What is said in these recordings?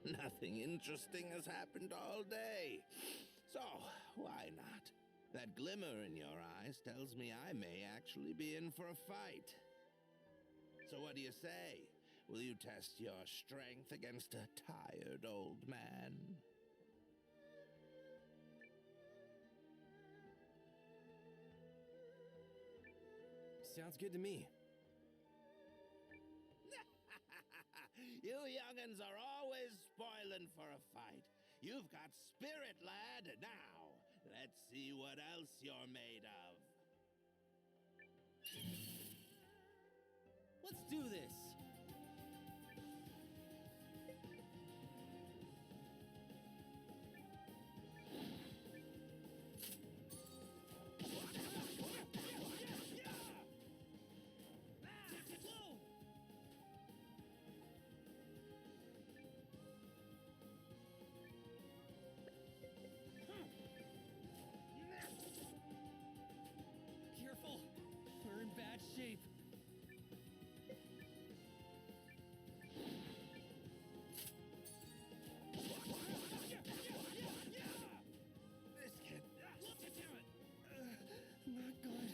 Nothing interesting has happened all day. So, why not? That glimmer in your eyes tells me I may actually be in for a fight. So what do you say? Will you test your strength against a tired old man? Sounds good to me. You young'uns are always spoiling for a fight. You've got spirit, lad. Now, let's see what else you're made of. Let's do this! Careful! We're in bad shape. This kid... Not good.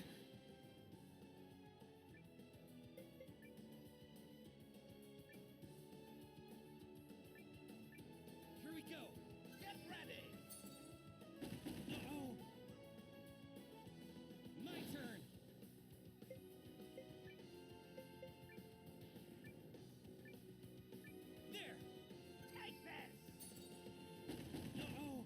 Here we go! Get ready! Uh-oh! My turn! There! Take this! Uh-oh!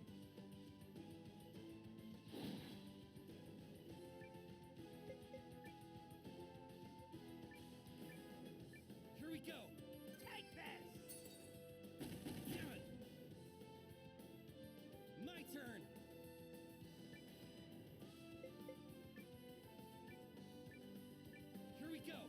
Here we go! Take this! Damn it! My turn! Here we go!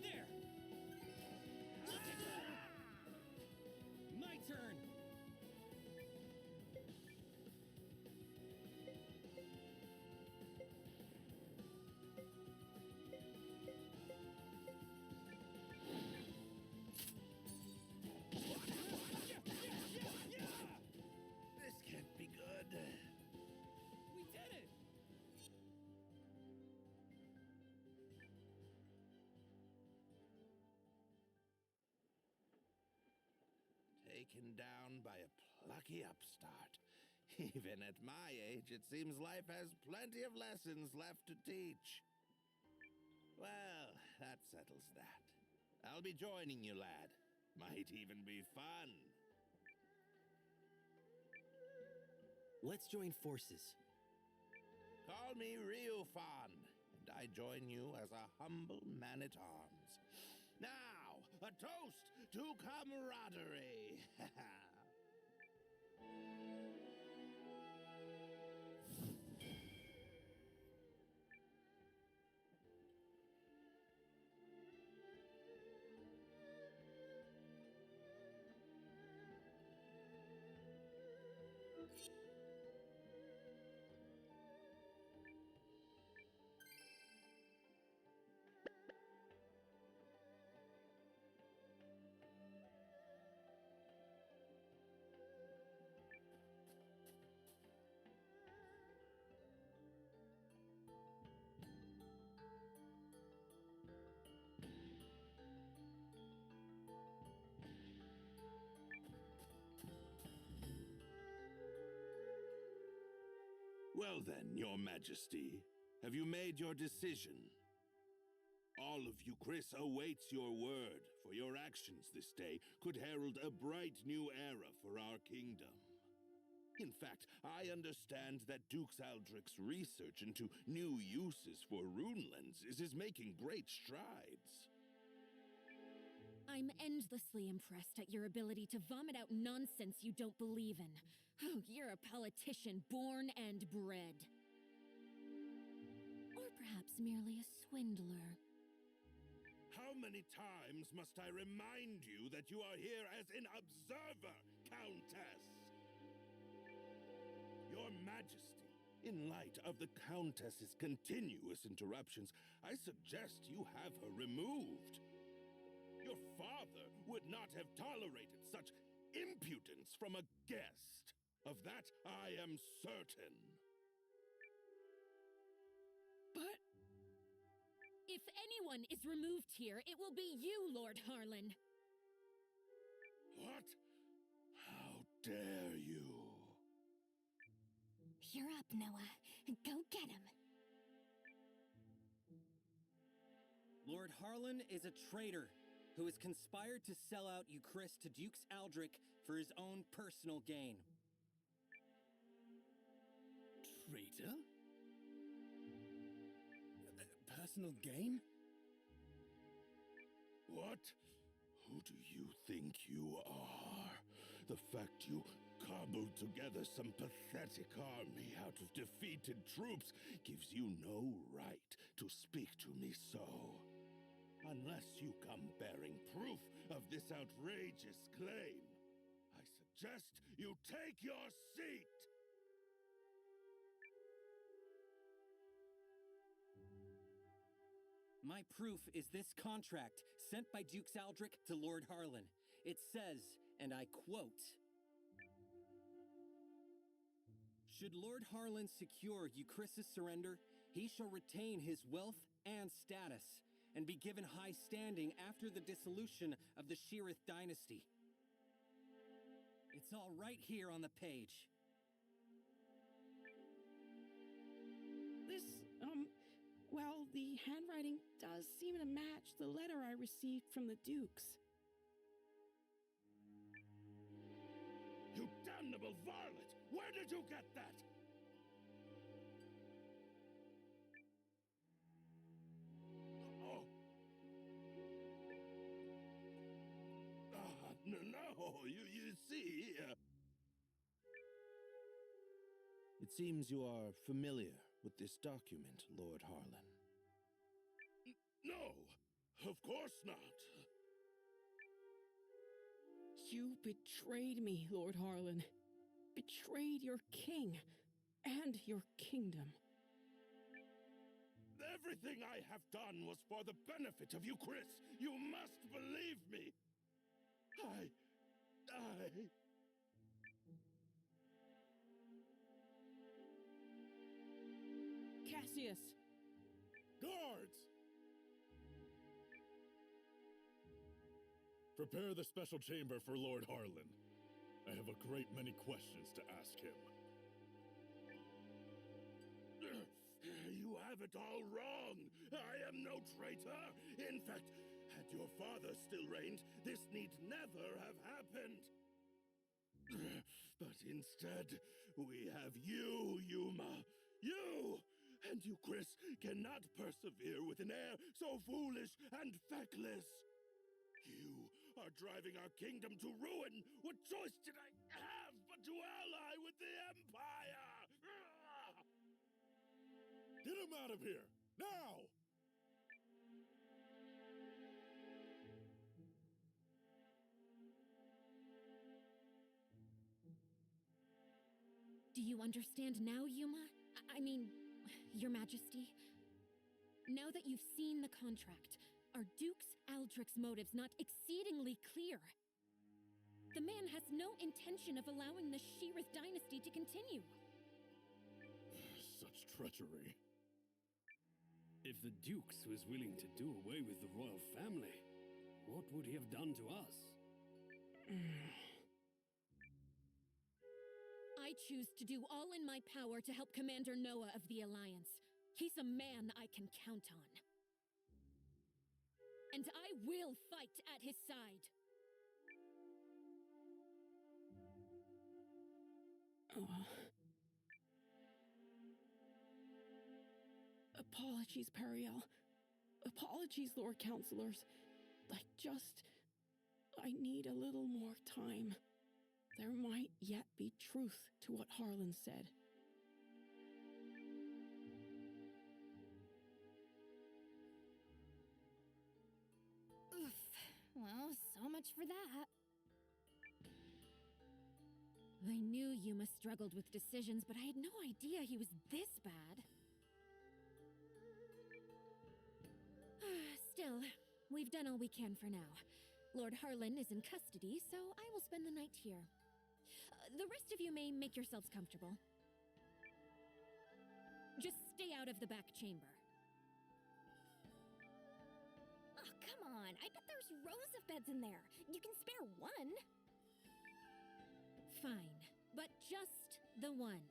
There! My turn! This can't be good. We did it! Taken down by a plucky upstart. Even at my age, it seems life has plenty of lessons left to teach. Well, that settles that. I'll be joining you, lad. Might even be fun. Let's join forces. Call me Ryufan, and I join you as a humble man-at-arms. Now, a toast to camaraderie! Well then, your majesty, have you made your decision? All of you, Chris awaits your word, for your actions this day could herald a bright new era for our kingdom. In fact, I understand that Duke Aldrich's research into new uses for rune lenses is making great strides. I'm endlessly impressed at your ability to vomit out nonsense you don't believe in. Oh, you're a politician born and bred. Or perhaps merely a swindler. How many times must I remind you that you are here as an observer, Countess? Your Your Majesty, in light of the Countess's continuous interruptions, I suggest you have her removed. Your father would not have tolerated such impudence from a guest. Of that I am certain. But if anyone is removed here, it will be you, Lord Harlan. What? How dare you? You're up, Noah. Go get him. Lord Harlan is a traitor who has conspired to sell out Euchris to Dukes Aldrich for his own personal gain. Traitor? Personal gain? What? Who do you think you are? The fact you cobbled together some pathetic army out of defeated troops gives you no right to speak to me so. Unless you come bearing proof of this outrageous claim, I suggest you take your seat! My proof is this contract sent by Dukes Aldrich to Lord Harlan. It says, and I quote, "Should Lord Harlan secure Euchris' surrender, he shall retain his wealth and status, and be given high standing after the dissolution of the Sheerith dynasty." It's all right here on the page. This, well, the handwriting does seem to match the letter I received from the Dukes. You damnable varlet! Where did you get that? Oh. No, you see... It seems you are familiar with this document, Lord Harlan. No, of course not. You betrayed me, Lord Harlan. Betrayed your king and your kingdom. Everything I have done was for the benefit of you, Chris. You must believe me. Cassius! Guards! Prepare the special chamber for Lord Harlan. I have a great many questions to ask him. You have it all wrong. I am no traitor. In fact, had your father still reigned, this need never have happened. But instead, we have you, Yuma. You! And you, Chris, cannot persevere with an air so foolish and feckless. You are driving our kingdom to ruin. What choice did I have but to ally with the Empire? Get him out of here! Now! Do you understand now, Yuma? I mean, Your Majesty? Now that you've seen the contract, are Dukes Aldrich's motives not exceedingly clear? The man has no intention of allowing the Sheerith dynasty to continue. Such treachery. If the Dukes was willing to do away with the royal family, what would he have done to us? I choose to do all in my power to help Commander Noah of the Alliance. He's a man I can count on. And I will fight at his side. Apologies, Periel. Apologies, Lord Counselors. I need a little more time. There might yet be truth to what Harlan said. Oof. Well, so much for that. I knew Yuma struggled with decisions, but I had no idea he was this bad. Still, we've done all we can for now. Lord Harlan is in custody, so I will spend the night here. The rest of you may make yourselves comfortable. Just stay out of the back chamber. Oh, come on. I bet there's rows of beds in there. You can spare one. Fine, but just the one.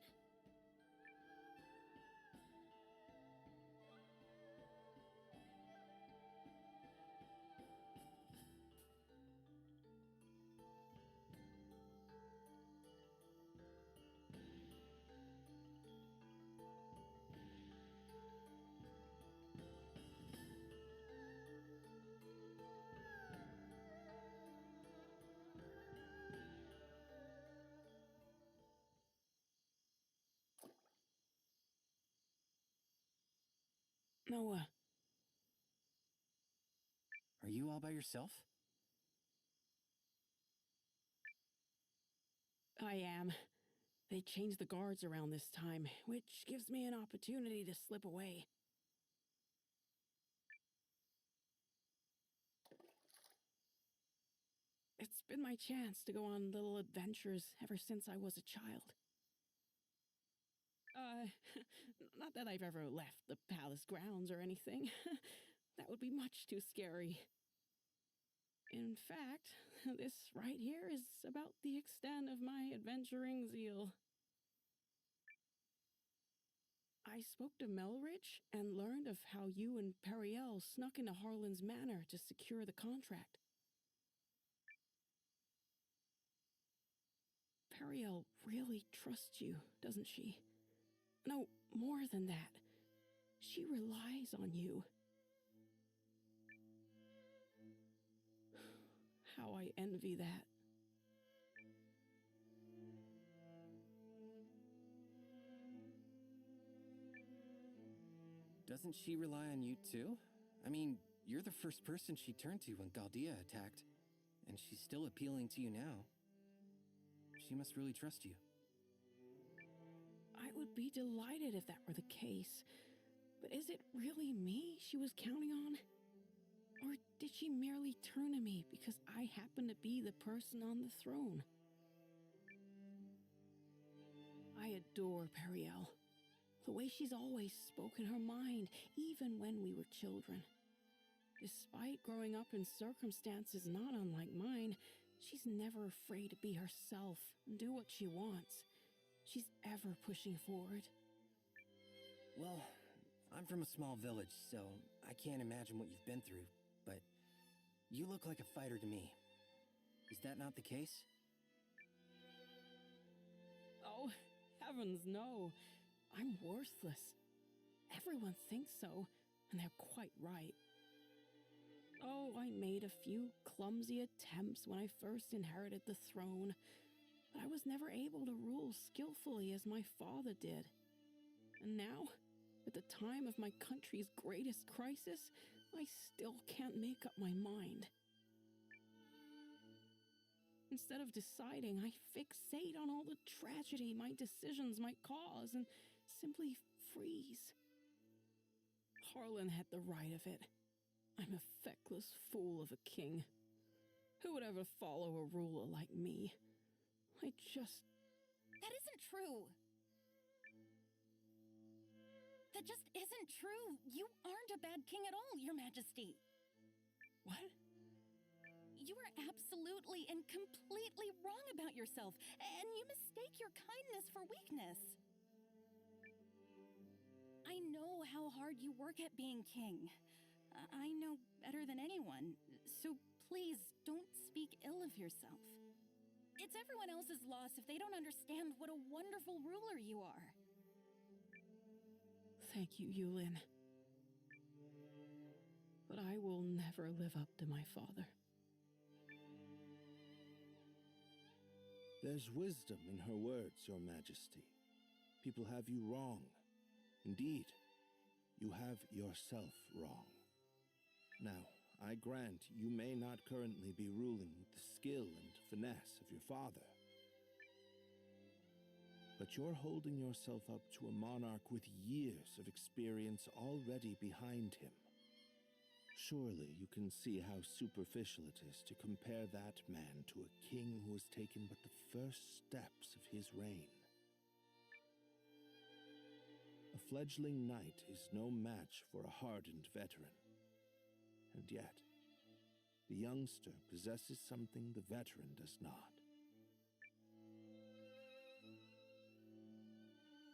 Noah, Are you all by yourself? I am. They changed the guards around this time, which gives me an opportunity to slip away. It's been my chance to go on little adventures ever since I was a child. Not that I've ever left the palace grounds or anything. That would be much too scary. In fact, this right here is about the extent of my adventuring zeal. I spoke to Melridge and learned of how you and Periel snuck into Harlan's manor to secure the contract. Periel really trusts you, doesn't she? No, more than that. She relies on you. How I envy that. Doesn't she rely on you too? I mean, you're the first person she turned to when Galdea attacked, and she's still appealing to you now. She must really trust you. I would be delighted if that were the case. But is it really me she was counting on? Or did she merely turn to me because I happen to be the person on the throne? I adore Periel. The way she's always spoken her mind, even when we were children. Despite growing up in circumstances not unlike mine, she's never afraid to be herself and do what she wants. She's ever pushing forward. Well, I'm from a small village, so I can't imagine what you've been through, but you look like a fighter to me. Is that not the case? Oh, heavens no. I'm worthless. Everyone thinks so, and they're quite right. Oh, I made a few clumsy attempts when I first inherited the throne, but I was never able to rule skillfully as my father did. And now, at the time of my country's greatest crisis, I still can't make up my mind. Instead of deciding, I fixate on all the tragedy my decisions might cause and simply freeze. Harlan had the right of it. I'm a feckless fool of a king. Who would ever follow a ruler like me? That isn't true. That just isn't true. You aren't a bad king at all, Your Majesty. What? You are absolutely and completely wrong about yourself, and you mistake your kindness for weakness. I know how hard you work at being king. I know better than anyone, so please don't speak ill of yourself. It's everyone else's loss if they don't understand what a wonderful ruler you are. Thank you, Eiyuden. But I will never live up to my father. There's wisdom in her words, Your Majesty. People have you wrong. Indeed, you have yourself wrong. Now, I grant you may not currently be ruling with the skill and finesse of your father. But you're holding yourself up to a monarch with years of experience already behind him. Surely you can see how superficial it is to compare that man to a king who has taken but the first steps of his reign. A fledgling knight is no match for a hardened veteran. And yet, the youngster possesses something the veteran does not.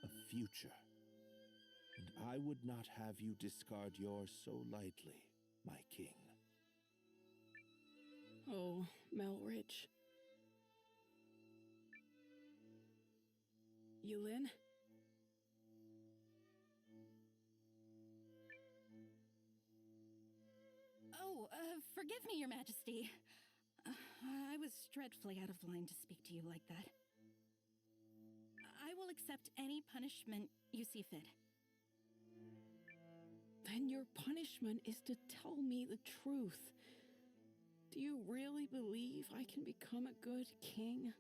A future. And I would not have you discard yours so lightly, my king. Oh, Melridge. Eiyuden? Oh, forgive me, Your Majesty. I was dreadfully out of line to speak to you like that. I will accept any punishment you see fit. Then your punishment is to tell me the truth. Do you really believe I can become a good king?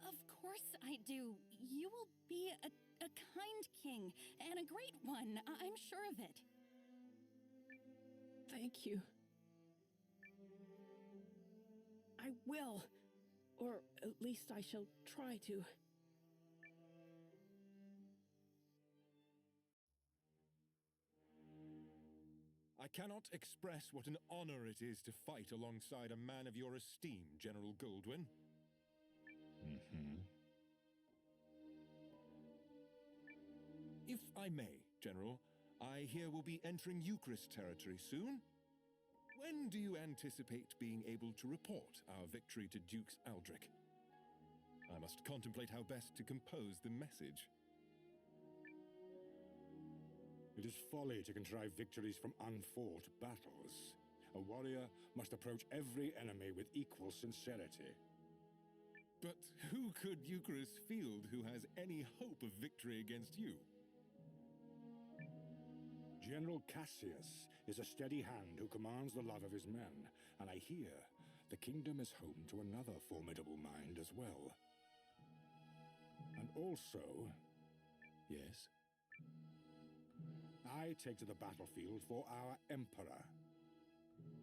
Of course I do. You will be a kind king, and a great one, I'm sure of it. Thank you. I will. Or at least I shall try to. I cannot express what an honor it is to fight alongside a man of your esteem, General Goldwyn. If I may, General, I hear we'll be entering Eucharist territory soon. When do you anticipate being able to report our victory to Dukes Aldrich? I must contemplate how best to compose the message. It is folly to contrive victories from unfought battles. A warrior must approach every enemy with equal sincerity. But who could Eucharist field who has any hope of victory against you? General Cassius is a steady hand who commands the love of his men, and I hear the kingdom is home to another formidable mind as well. And also... Yes? I take to the battlefield for our Emperor.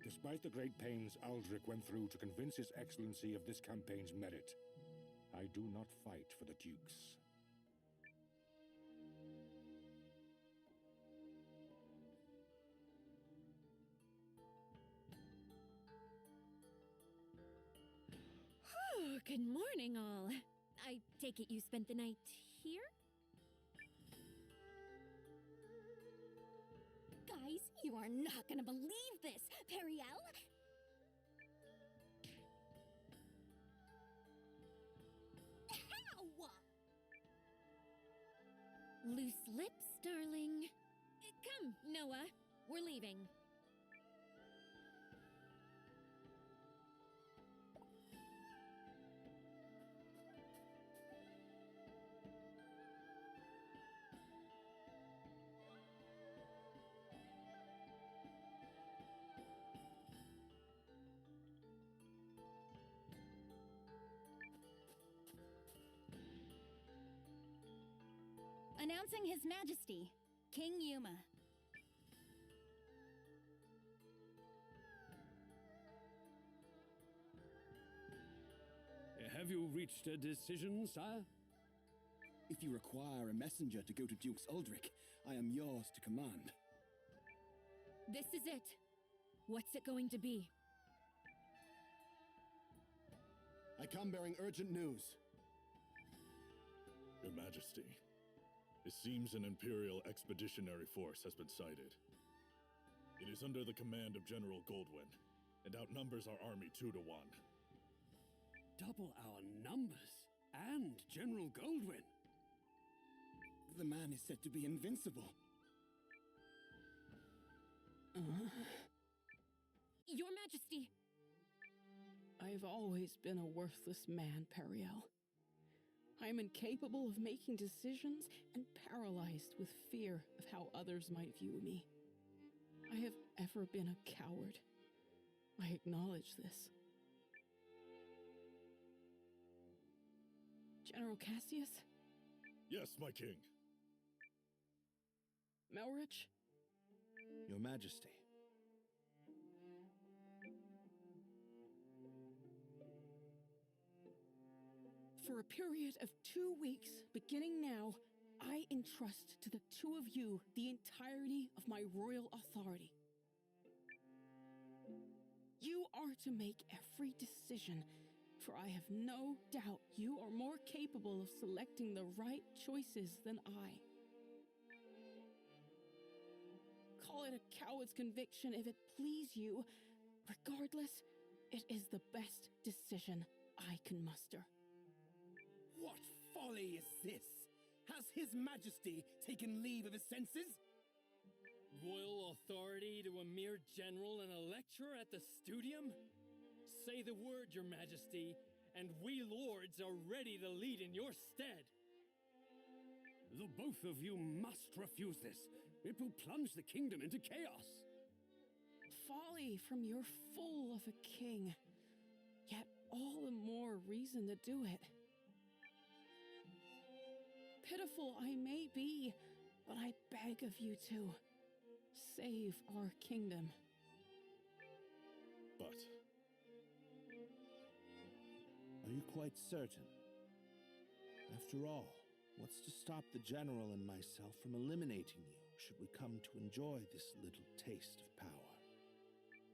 Despite the great pains Aldrich went through to convince His Excellency of this campaign's merit, I do not fight for the Dukes. Oh, good morning, all. I take it you spent the night here? Guys, you are not gonna believe this! Periel? Ow! Loose lips, darling. Come, Noah. We're leaving. Announcing His Majesty, King Yuma. Have you reached a decision, sire? If you require a messenger to go to Dukes Aldrich, I am yours to command. This is it. What's it going to be? I come bearing urgent news. Your Majesty, it seems an Imperial expeditionary force has been sighted. It is under the command of General Goldwyn, and outnumbers our army 2 to 1. Double our numbers, and General Goldwyn. The man is said to be invincible. Your Majesty! I've always been a worthless man, Periel. I am incapable of making decisions and paralyzed with fear of how others might view me. I have ever been a coward. I acknowledge this. General Cassius? Yes, my king. Melrich? Your Majesty. For a period of 2 weeks, beginning now, I entrust to the two of you the entirety of my royal authority. You are to make every decision, for I have no doubt you are more capable of selecting the right choices than I. Call it a coward's conviction if it please you. Regardless, it is the best decision I can muster. What folly is this? Has His Majesty taken leave of his senses? Royal authority to a mere general and a lecturer at the studium? Say the word, Your Majesty, and we lords are ready to lead in your stead. The both of you must refuse this. It will plunge the kingdom into chaos. Folly from your fool of a king. Yet all the more reason to do it. Pitiful I may be, but I beg of you to save our kingdom. But Are you quite certain? After all, what's to stop the General and myself from eliminating you, should we come to enjoy this little taste of power?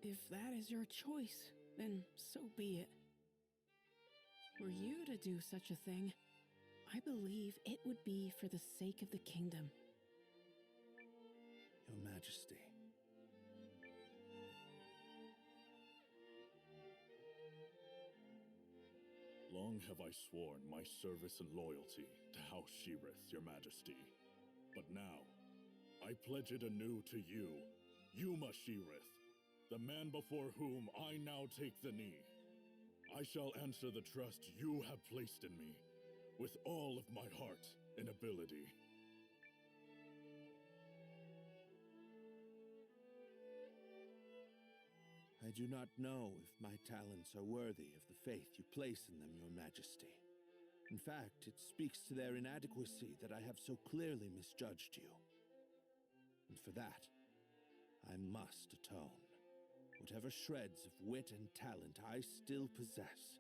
If that is your choice, then so be it. Were you to do such a thing, I believe it would be for the sake of the kingdom. Your Majesty. long have I sworn my service and loyalty to House Sheerith, Your Majesty. But now, I pledge it anew to you, Yuma Sheerith, the man before whom I now take the knee. I shall answer the trust you have placed in me, with all of my heart and ability. I do not know if my talents are worthy of the faith you place in them, Your Majesty. In fact, it speaks to their inadequacy that I have so clearly misjudged you. And for that, I must atone. Whatever shreds of wit and talent I still possess,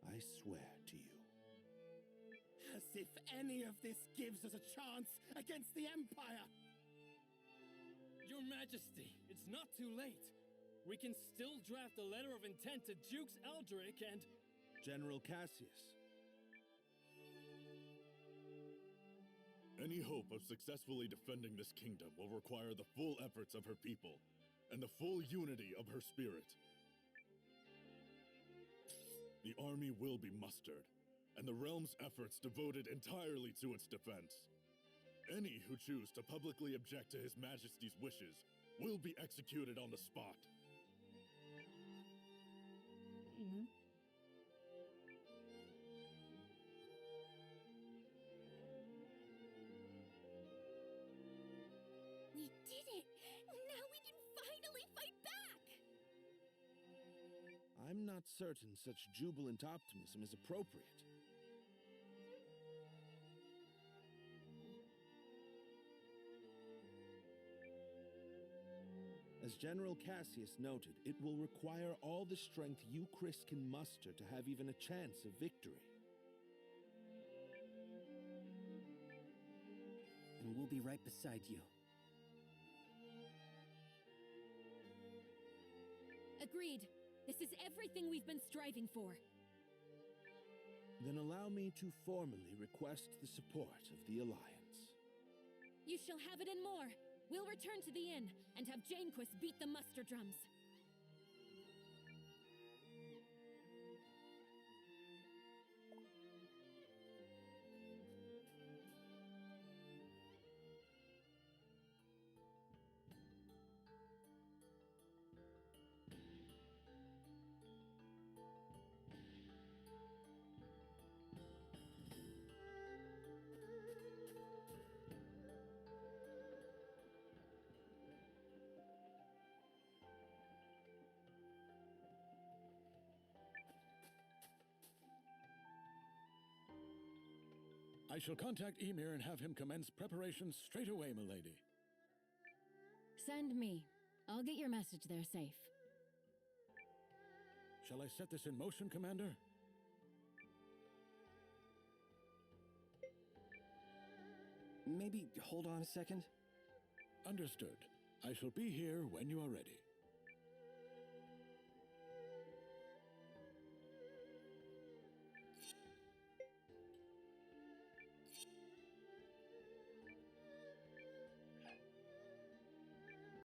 I swear to you. As if any of this gives us a chance against the Empire! Your Majesty, it's not too late. We can still draft a letter of intent to Dukes Eldrick and... General Cassius. Any hope of successfully defending this kingdom will require the full efforts of her people, and the full unity of her spirit. The army will be mustered, and the realm's efforts devoted entirely to its defense. Any who choose to publicly object to His Majesty's wishes will be executed on the spot. We did it! Now we can finally fight back! I'm not certain such jubilant optimism is appropriate. As General Cassius noted, it will require all the strength you, Chris, can muster to have even a chance of victory. And we'll be right beside you. Agreed. This is everything we've been striving for. Then allow me to formally request the support of the Alliance. You shall have it and more. We'll return to the inn and have Janequist beat the muster drums. I shall contact Ymir and have him commence preparations straight away, milady. Send me. I'll get your message there safe. Shall I set this in motion, Commander? Maybe hold on a second? Understood. I shall be here when you are ready.